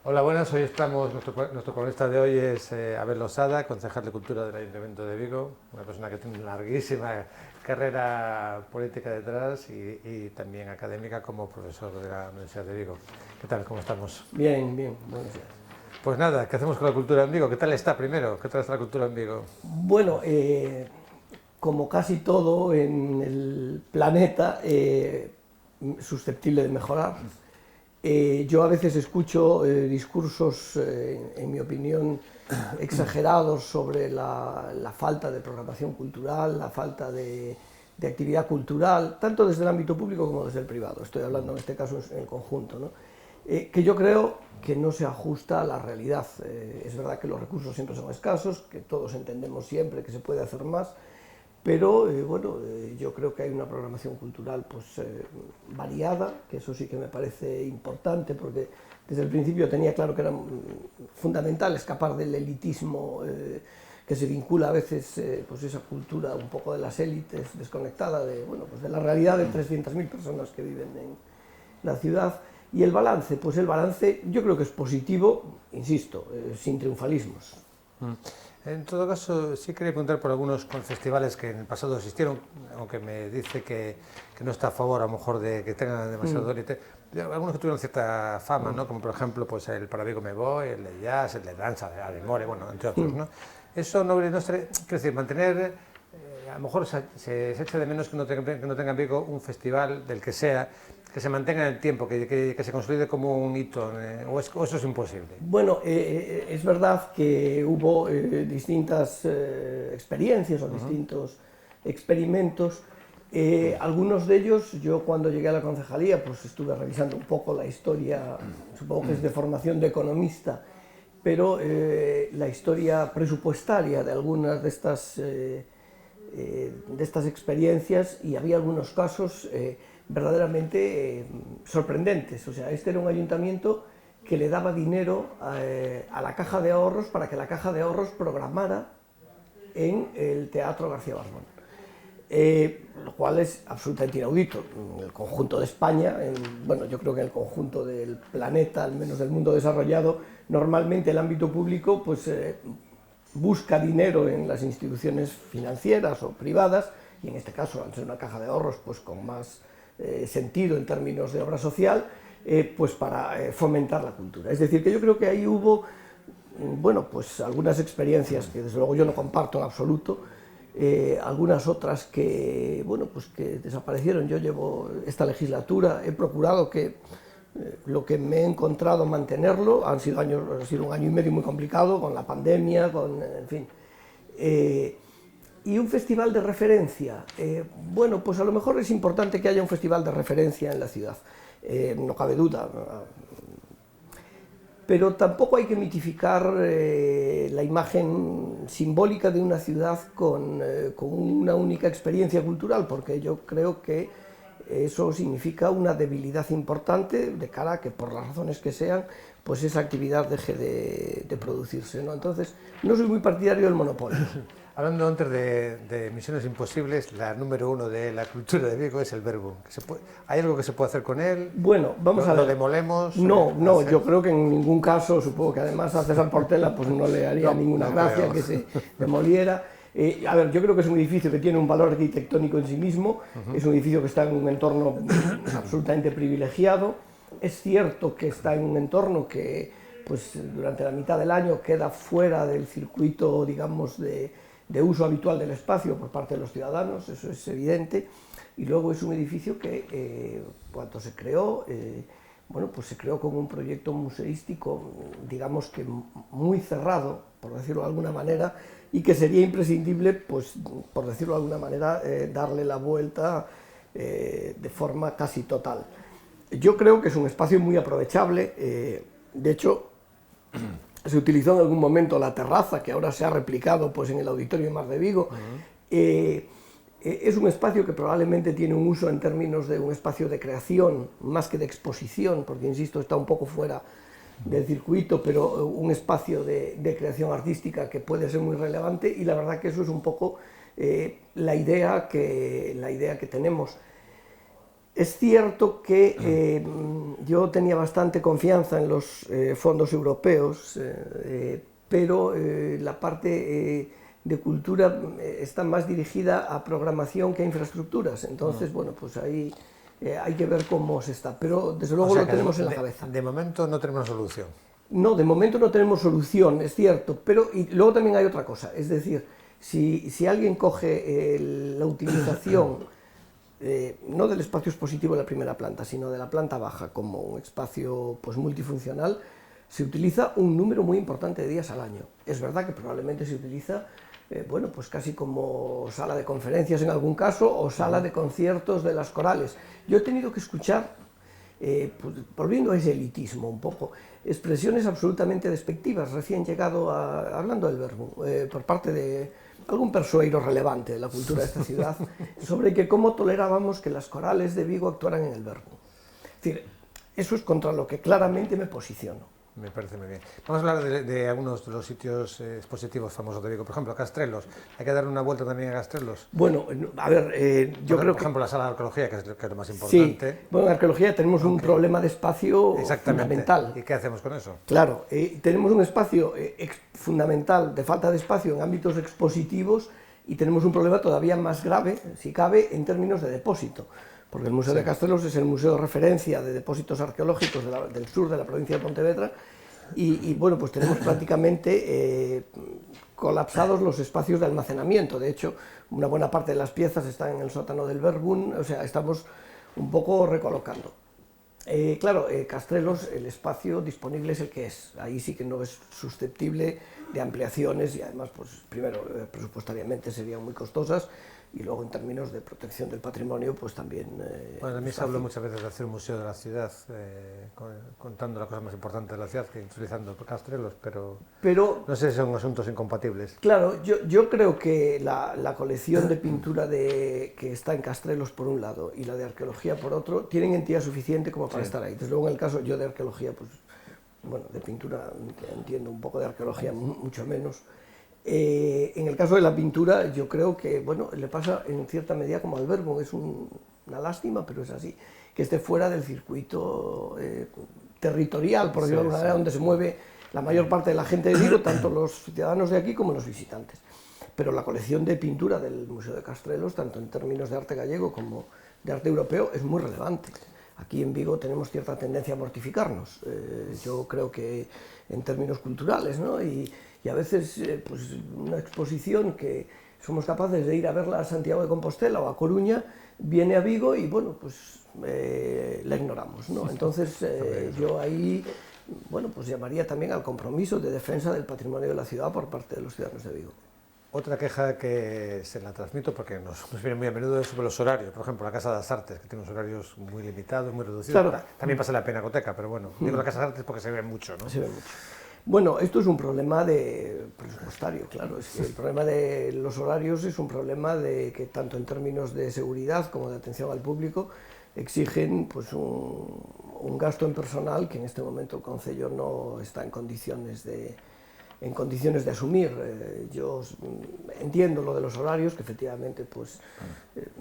Hola, buenas. Hoy estamos, nuestro cronista de hoy es Abel Losada, concejal de Cultura del Ayuntamiento de Vigo, una persona que tiene una larguísima carrera política detrás y también académica como profesor de la Universidad de Vigo. ¿Qué tal? ¿Cómo estamos? Bien, bien, buenos días. Pues nada, ¿qué hacemos con la cultura en Vigo? ¿Qué tal está primero? ¿Qué tal está la cultura en Vigo? Bueno, como casi todo en el planeta, susceptible de mejorar. Yo a veces escucho discursos, en mi opinión, exagerados sobre la falta de programación cultural, la falta de actividad cultural, tanto desde el ámbito público como desde el privado. Estoy hablando en este caso en el conjunto, ¿no? Que yo creo que no se ajusta a la realidad. Es verdad que los recursos siempre son escasos, que todos entendemos siempre que se puede hacer más, pero yo creo que hay una programación cultural variada, que eso sí que me parece importante, porque desde el principio tenía claro que era fundamental escapar del elitismo que se vincula a veces esa cultura un poco de las élites desconectada de la realidad de 300.000 personas que viven en la ciudad. Y el balance, pues el balance yo creo que es positivo, insisto, sin triunfalismos. En todo caso, sí quería preguntar por algunos festivales que en el pasado existieron, aunque me dice que no está a favor a lo mejor de que tengan demasiado élite. Algunos que tuvieron cierta fama, ¿no? Como por ejemplo pues el Para Vigo Me Voy, el de jazz, el de danza, el de More, bueno, entre otros, ¿no? Eso no quiero decir, mantener, a lo mejor se echa de menos que no tenga en Vigo un festival del que sea, que se mantenga en el tiempo, que se consolide como un hito, o eso es imposible. Bueno, es verdad que hubo distintas experiencias o distintos experimentos. Algunos de ellos, yo cuando llegué a la concejalía, pues estuve revisando un poco la historia, supongo que es de formación de economista, pero la historia presupuestaria de algunas de estas experiencias, y había algunos casos verdaderamente sorprendentes. O sea, este era un ayuntamiento que le daba dinero a la Caja de Ahorros para que la Caja de Ahorros programara en el Teatro García Barbón. Lo cual es absolutamente inaudito. En el conjunto de España, yo creo que en el conjunto del planeta, al menos del mundo desarrollado, normalmente el ámbito público busca dinero en las instituciones financieras o privadas, y en este caso, al ser una caja de ahorros, pues con más sentido en términos de obra social, para fomentar la cultura. Es decir, que yo creo que ahí hubo algunas experiencias que desde luego yo no comparto en absoluto, algunas otras que desaparecieron. Yo llevo esta legislatura, he procurado que lo que me he encontrado mantenerlo. Ha sido un año y medio muy complicado con la pandemia, en fin. Y un festival de referencia, pues a lo mejor es importante que haya un festival de referencia en la ciudad, no cabe duda, pero tampoco hay que mitificar la imagen simbólica de una ciudad con una única experiencia cultural, porque yo creo que eso significa una debilidad importante de cara a que, por las razones que sean, pues esa actividad deje de producirse, ¿no? Entonces, no soy muy partidario del monopolio. Hablando antes de Misiones Imposibles, la número uno de la cultura de Vigo es el Verbum. ¿Hay algo que se puede hacer con él? Bueno, vamos a ver. ¿Lo demolemos? No, yo creo que en ningún caso, supongo que además a César Portela pues no le haría ninguna gracia que se demoliera. A ver, yo creo que es un edificio que tiene un valor arquitectónico en sí mismo, es un edificio que está en un entorno absolutamente privilegiado. Es cierto que está en un entorno que durante la mitad del año queda fuera del circuito, digamos, de uso habitual del espacio por parte de los ciudadanos, eso es evidente. Y luego es un edificio que cuando se creó, se creó como un proyecto museístico, digamos que muy cerrado, por decirlo de alguna manera, y que sería imprescindible, por decirlo de alguna manera, darle la vuelta de forma casi total. Yo creo que es un espacio muy aprovechable. De hecho, se utilizó en algún momento la terraza, que ahora se ha replicado en el Auditorio de Mar de Vigo. Es un espacio que probablemente tiene un uso en términos de un espacio de creación, más que de exposición, porque, insisto, está un poco fuera del circuito, pero un espacio de creación artística que puede ser muy relevante, y la verdad que eso es un poco la idea que tenemos. Es cierto que yo tenía bastante confianza en los fondos europeos, pero la parte de cultura está más dirigida a programación que a infraestructuras. Entonces, bueno, pues ahí hay que ver cómo se está. Pero desde luego lo tenemos en la cabeza. De momento no tenemos solución. No, de momento no tenemos solución, es cierto. Pero y luego también hay otra cosa. Es decir, si alguien coge la utilización no del espacio expositivo de la primera planta, sino de la planta baja como un espacio pues, multifuncional, se utiliza un número muy importante de días al año. Es verdad que probablemente se utiliza bueno, pues casi como sala de conferencias en algún caso o sala de conciertos de las corales. Yo he tenido que escuchar, pues, volviendo a ese elitismo un poco, expresiones absolutamente despectivas, recién llegado hablando del verbo, por parte de algún persueiro relevante de la cultura de esta ciudad, sobre que cómo tolerábamos que las corales de Vigo actuaran en el verbo. Es decir, eso es contra lo que claramente me posiciono. Me parece muy bien. Vamos a hablar de algunos de los sitios expositivos famosos de Vigo. Por ejemplo, Castrelos. ¿Hay que dar una vuelta también a Castrelos? Bueno, a ver, yo creo que... Por ejemplo, la sala de arqueología, que es lo más importante. Sí, bueno, en arqueología tenemos un problema de espacio fundamental. ¿Y qué hacemos con eso? Claro, tenemos un espacio fundamental de falta de espacio en ámbitos expositivos y tenemos un problema todavía más grave, si cabe, en términos de depósito. Porque el Museo de Castrelos es el museo de referencia de depósitos arqueológicos del sur de la provincia de Pontevedra y bueno, pues tenemos prácticamente colapsados los espacios de almacenamiento. De hecho, una buena parte de las piezas están en el sótano del Verbún, o sea, estamos un poco recolocando. Claro, Castrelos, el espacio disponible es el que es. Ahí sí que no es susceptible de ampliaciones y además, pues primero, presupuestariamente serían muy costosas y luego en términos de protección del patrimonio, pues también... bueno, a mí se habla muchas veces de hacer un museo de la ciudad, contando la cosa más importante de la ciudad que utilizando Castrelos, pero no sé si son asuntos incompatibles. Claro, yo creo que la colección de pintura que está en Castrelos por un lado y la de arqueología por otro, tienen entidad suficiente como para estar ahí. Desde luego en el caso yo de arqueología, pues bueno, de pintura entiendo un poco, de arqueología mucho menos. En el caso de la pintura, yo creo que bueno, le pasa en cierta medida como al Verbum, es una lástima, pero es así, que esté fuera del circuito territorial, por decirlo de alguna manera, donde se mueve la mayor parte de la gente de Vigo, tanto los ciudadanos de aquí como los visitantes. Pero la colección de pintura del Museo de Castrelos, tanto en términos de arte gallego como de arte europeo, es muy relevante. Aquí en Vigo tenemos cierta tendencia a mortificarnos, yo creo que en términos culturales, ¿no? Y a veces pues una exposición que somos capaces de ir a verla a Santiago de Compostela o a Coruña, viene a Vigo y bueno, pues la ignoramos, ¿no? Entonces yo ahí, bueno, pues llamaría también al compromiso de defensa del patrimonio de la ciudad por parte de los ciudadanos de Vigo. Otra queja que se la transmito porque nos viene muy a menudo es sobre los horarios. Por ejemplo, la Casa de las Artes, que tiene unos horarios muy limitados, muy reducidos. Claro. También pasa en la Pinacoteca, pero bueno, digo la Casa de las Artes porque se ve mucho, ¿no? Se ve mucho. Bueno, esto es un problema de presupuestario, claro. Es que el problema de los horarios es un problema de que tanto en términos de seguridad como de atención al público exigen pues, un gasto en personal que en este momento el Concello no está en condiciones de asumir. Yo entiendo lo de los horarios, que efectivamente pues,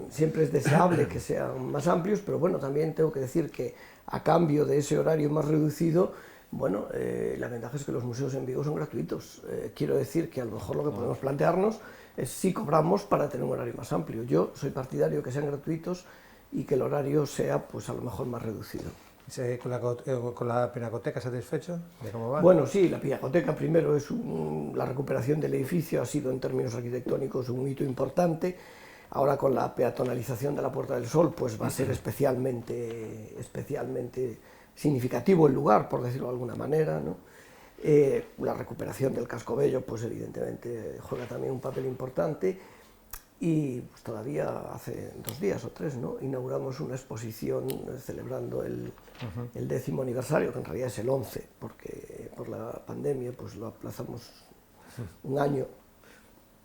siempre es deseable que sean más amplios, pero bueno, también tengo que decir que a cambio de ese horario más reducido, bueno, la ventaja es que los museos en Vigo son gratuitos. Quiero decir que a lo mejor lo que podemos plantearnos es si cobramos para tener un horario más amplio. Yo soy partidario que sean gratuitos y que el horario sea pues a lo mejor más reducido. ¿Con la Pinacoteca satisfecho de cómo va? Bueno, sí, la Pinacoteca primero es la recuperación del edificio, ha sido en términos arquitectónicos un hito importante. Ahora con la peatonalización de la Puerta del Sol pues va a ser especialmente significativo el lugar, por decirlo de alguna manera, ¿no? La recuperación del Casco Bello pues evidentemente juega también un papel importante. Y pues, todavía hace 2 días o 3, ¿no? Inauguramos una exposición celebrando el 10º aniversario, que en realidad es el 11, porque por la pandemia pues, lo aplazamos un año,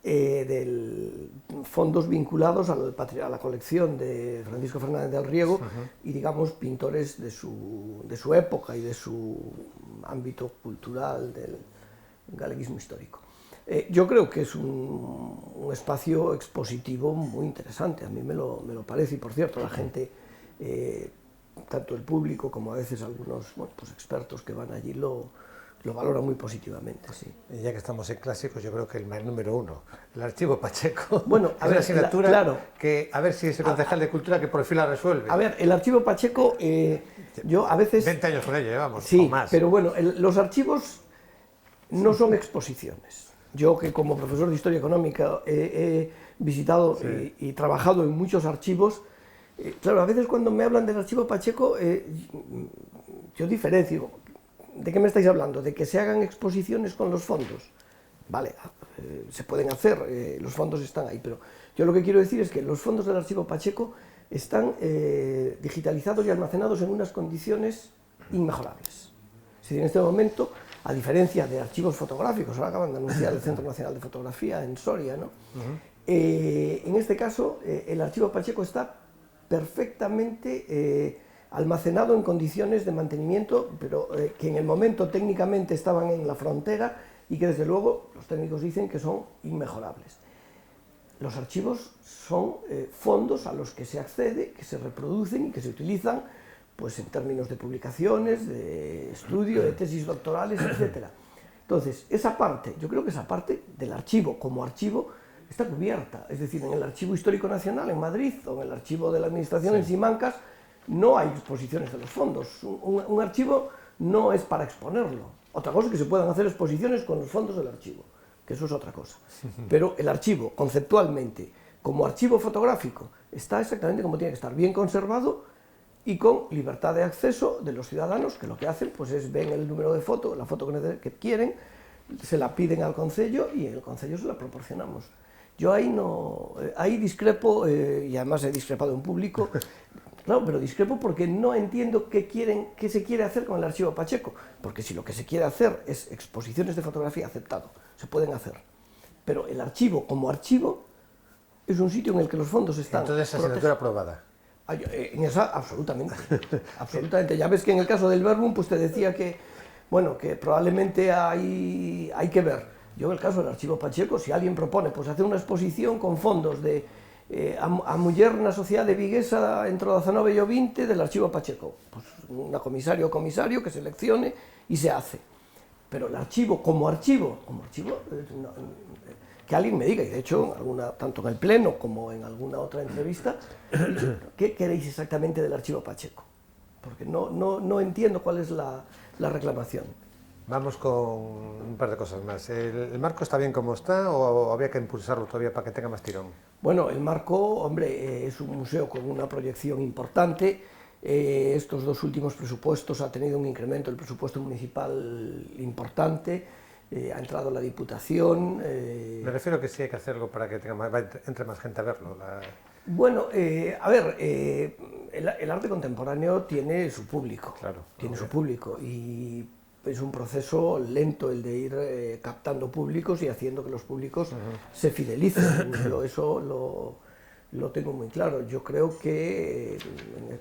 de fondos vinculados a la colección de Francisco Fernández del Riego y, digamos, pintores de su época y de su ámbito cultural del galeguismo histórico. Yo creo que es un espacio expositivo muy interesante, a mí me lo parece, y por cierto la gente tanto el público como a veces algunos expertos que van allí lo valoran muy positivamente, sí. Y ya que estamos en clásicos, yo creo que el número 1, el archivo Pacheco, bueno, es una asignatura claro, que a ver si ese concejal de Cultura que por fin la resuelve. A ver, el archivo Pacheco, yo a veces... 20 años con ello llevamos, sí, o más. Pero bueno, los archivos no son exposiciones. Yo que como profesor de Historia Económica he visitado y trabajado en muchos archivos, claro, a veces cuando me hablan del archivo Pacheco, yo diferencio. ¿De qué me estáis hablando? ¿De que se hagan exposiciones con los fondos? Vale, se pueden hacer, los fondos están ahí, pero yo lo que quiero decir es que los fondos del archivo Pacheco están digitalizados y almacenados en unas condiciones inmejorables. Es decir, en este momento, a diferencia de archivos fotográficos, ahora acaban de anunciar el Centro Nacional de Fotografía en Soria, ¿no? En este caso, el archivo Pacheco está perfectamente almacenado en condiciones de mantenimiento, pero que en el momento técnicamente estaban en la frontera y que desde luego los técnicos dicen que son inmejorables. Los archivos son fondos a los que se accede, que se reproducen y que se utilizan pues, en términos de publicaciones, de estudio, de tesis doctorales, etc. Entonces, esa parte, yo creo que esa parte del archivo como archivo está cubierta. Es decir, en el Archivo Histórico Nacional en Madrid o en el Archivo de la Administración en Simancas no hay exposiciones de los fondos. Un archivo no es para exponerlo. Otra cosa es que se puedan hacer exposiciones con los fondos del archivo, que eso es otra cosa. Pero el archivo, conceptualmente, como archivo fotográfico, está exactamente como tiene que estar, bien conservado y con libertad de acceso de los ciudadanos, que lo que hacen pues, es ven el número de foto, la foto que quieren, se la piden al concello y en el concello se la proporcionamos. Yo ahí discrepo, y además he discrepado en público. Claro, pero discrepo porque no entiendo qué se quiere hacer con el archivo Pacheco, porque si lo que se quiere hacer es exposiciones de fotografía, aceptado, se pueden hacer, pero el archivo como archivo es un sitio en el que los fondos están... Entonces, esa asignatura aprobada. En esa, absolutamente, absolutamente. Ya ves que en el caso del Verbum, pues te decía que, bueno, que probablemente hay que ver. Yo en el caso del archivo Pacheco, si alguien propone pues hacer una exposición con fondos de a muller na sociedade viguesa entre o 19 e o 20 del archivo Pacheco, pues una comisario o comisario que seleccione y se hace. Pero el archivo, que alguien me diga, y de hecho tanto en el pleno como en alguna otra entrevista, ¿qué queréis exactamente del archivo Pacheco? Porque no entiendo cuál es la reclamación. Vamos con un par de cosas más. ¿El marco está bien como está o habría que impulsarlo todavía para que tenga más tirón? Bueno, el marco, hombre, es un museo con una proyección importante. Estos dos últimos presupuestos ha tenido un incremento del presupuesto municipal importante. Ha entrado la Diputación. Me refiero a que sí hay que hacerlo para que entre más gente a verlo. Bueno, a ver, el arte contemporáneo tiene su público. Claro. Tiene su público y es un proceso lento el de ir captando públicos y haciendo que los públicos se fidelicen. Eso lo tengo muy claro. Yo creo que,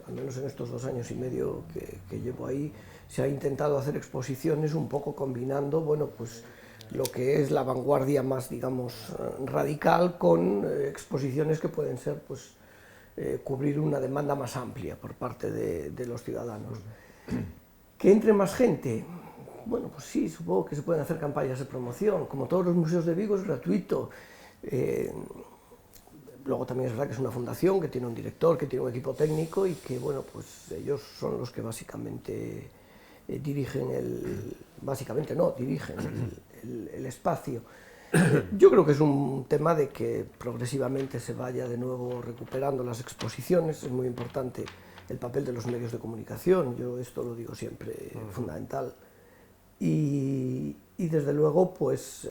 al menos en estos 2 años y medio que llevo ahí, se ha intentado hacer exposiciones un poco combinando, bueno, pues lo que es la vanguardia más, digamos, radical con exposiciones que pueden ser, pues, cubrir una demanda más amplia por parte de los ciudadanos. Que entre más gente. Bueno, pues sí, supongo que se pueden hacer campañas de promoción, como todos los museos de Vigo es gratuito. Luego también es verdad que es una fundación que tiene un director, que tiene un equipo técnico y que, bueno, pues ellos son los que básicamente dirigen el espacio. Yo creo que es un tema de que progresivamente se vaya de nuevo recuperando las exposiciones, es muy importante el papel de los medios de comunicación, yo esto lo digo siempre, fundamental. Y desde luego, pues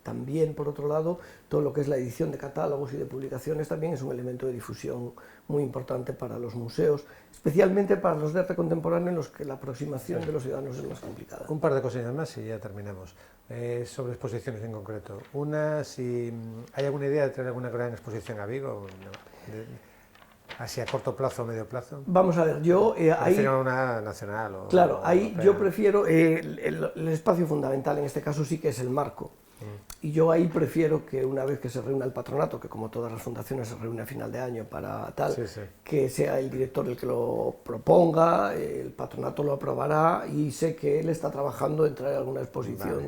también, por otro lado, todo lo que es la edición de catálogos y de publicaciones también es un elemento de difusión muy importante para los museos, especialmente para los de arte contemporáneo en los que la aproximación de los ciudadanos es más complicada. Un par de cosillas más y ya terminamos. Sobre exposiciones en concreto. Una, si hay alguna idea de traer alguna gran exposición a Vigo, así a corto plazo o medio plazo. Vamos a ver, yo ahí... Prefiero una nacional o... Claro, ahí europea. yo prefiero el espacio fundamental, en este caso sí que es el marco. Y yo ahí prefiero que una vez que se reúna el patronato, que como todas las fundaciones se reúne a final de año para tal, que sea el director el que lo proponga, el patronato lo aprobará y sé que él está trabajando en traer alguna exposición.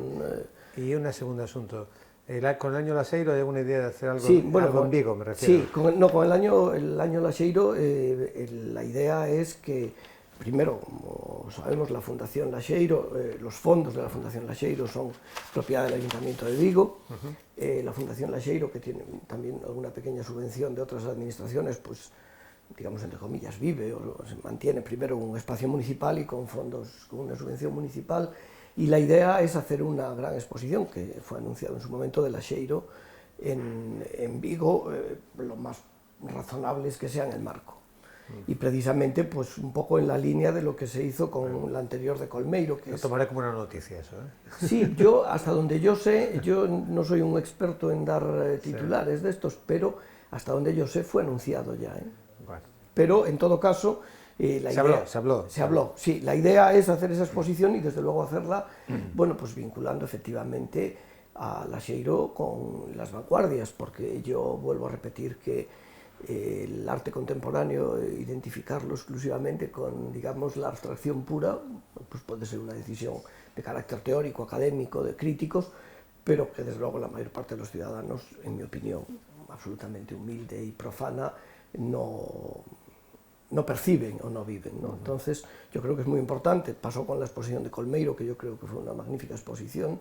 Y un segundo asunto, ¿con el año Laseiro hay alguna idea de hacer algo, sí, bueno, algo en Vigo, me refiero? Sí, con el año Laseiro la idea es que primero, como sabemos, la Fundación Laxeiro, los fondos de la Fundación Laxeiro son propiedad del Ayuntamiento de Vigo. La Fundación Laxeiro, que tiene también alguna pequeña subvención de otras administraciones, pues, digamos, entre comillas, vive o se mantiene primero un espacio municipal y con fondos, con una subvención municipal. Y la idea es hacer una gran exposición, que fue anunciado en su momento, de Laxeiro en Vigo, lo más razonable es que sea en el Marco. Y precisamente pues un poco en la línea de lo que se hizo con la anterior de Colmeiro. Que lo tomaré como una noticia eso, ¿eh? Sí, yo hasta donde yo sé, yo no soy un experto en dar titulares de estos, pero hasta donde yo sé fue anunciado ya, ¿eh? Bueno. Pero en todo caso, se habló. Sí, la idea es hacer esa exposición y desde luego hacerla, bueno, pues vinculando efectivamente a Laxeiro con las vanguardias, porque yo vuelvo a repetir que el arte contemporáneo, identificarlo exclusivamente con, digamos, la abstracción pura, pues puede ser una decisión de carácter teórico, académico, de críticos, pero que desde luego la mayor parte de los ciudadanos, en mi opinión, absolutamente humilde y profana, no perciben o no viven, ¿no? Entonces, yo creo que es muy importante, pasó con la exposición de Colmeiro, que yo creo que fue una magnífica exposición,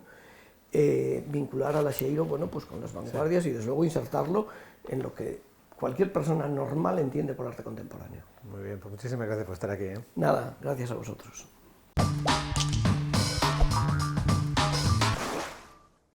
vincular a Laxeiro, bueno, pues con las vanguardias y desde luego insertarlo en lo que cualquier persona normal entiende por arte contemporáneo. Muy bien, pues muchísimas gracias por estar aquí, ¿eh? Nada, gracias a vosotros.